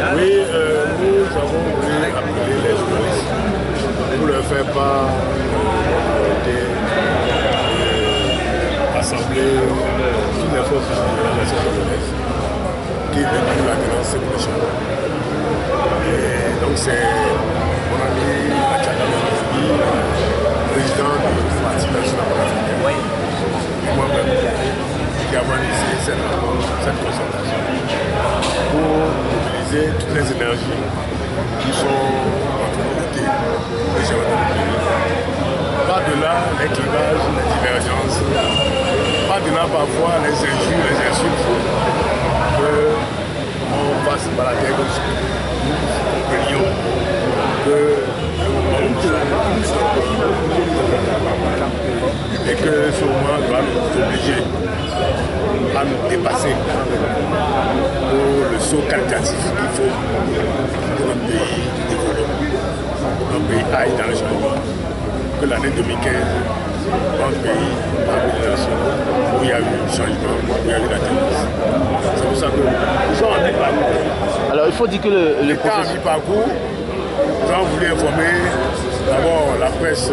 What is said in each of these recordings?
Oui, nous avons voulu appeler les journalistes pour leur faire part de rassembler toutes les forces de la nation congolaise qui est devenue la grande séparation. Et donc c'est mon ami Achaka Mouroubi, président du Parti national africain, et moi-même qui avons initié cette consultation pour mobiliser toutes les énergies qui sont en communauté de gérer le pays. Par-delà les clivages, les divergences, par-delà parfois les injures, les insultes, qu'on passe par la terre comme ça. Nous prions que et que ce moment doit nous obliger à nous dépasser pour le saut qualitatif qu'il faut pour notre pays évolue, pour notre pays aille dans le changement. Que l'année 2015, notre pays a eu une nation où il y a eu un changement, où il y a eu la tendance. C'est pour ça que nous sommes en mi-parcours. Alors il faut dire que le processus... en mi-parcours, nous avons voulu informer d'abord la presse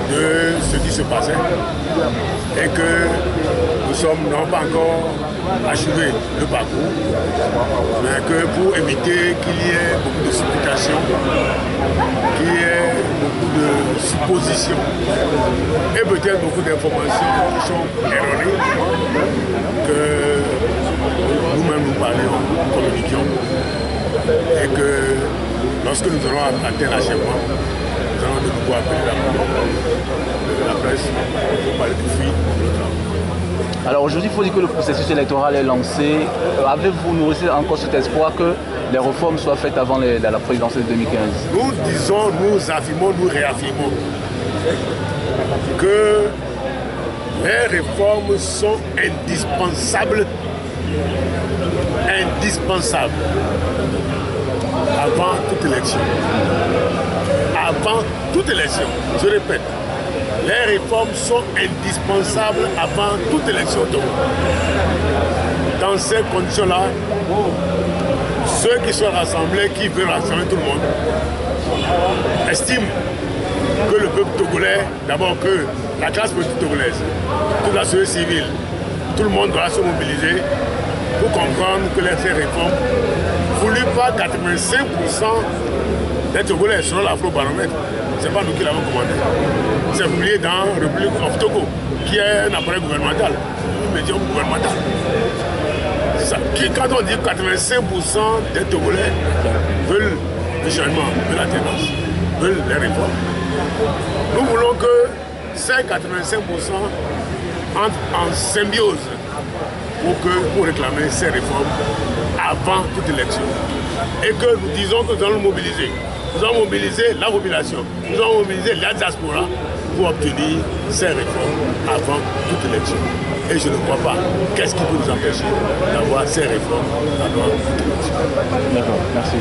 de ce qui se passait et que nous n'avons pas encore achevé le parcours, mais que pour éviter qu'il y ait beaucoup de supplications, qu'il y ait beaucoup de suppositions et peut-être beaucoup d'informations qui sont erronées, que nous-mêmes nous parlions, nous communiquions et que lorsque nous aurons atteint l'achèvement, nous allons de nouveau appeler la presse pour parler du fruit de notre travail. Alors aujourd'hui, il faut dire que le processus électoral est lancé. Avez-vous nourri encore cet espoir que les réformes soient faites avant la présidentielle de 2015? Nous disons, nous affirmons, nous réaffirmons que les réformes sont indispensables avant toute élection. Avant toute élection, je répète, les réformes sont indispensables avant toute élection. Dans ces conditions-là, ceux qui sont rassemblés, qui veulent rassembler tout le monde, estiment que le peuple togolais, d'abord que la classe politique togolaise, toute la société civile, tout le monde doit se mobiliser pour comprendre que ces réformes, voulues par 85% des Togolais, selon l'Afro-Baromètre, ce n'est pas nous qui l'avons commandé. C'est publié dans République of Togo, qui est un appareil gouvernemental, un médium gouvernemental. Quand on dit 85% des Togolais veulent le changement, veulent la tendance, veulent les réformes, nous voulons que ces 85% entrent en symbiose pour réclamer ces réformes avant toute élection. Et que nous disons que nous allons nous mobiliser. Nous allons mobiliser la population, nous allons mobiliser la diaspora pour obtenir ces réformes avant toute élection. Et je ne crois pas. Qu'est-ce qui peut nous empêcher d'avoir ces réformes avant toute élection? D'accord, merci.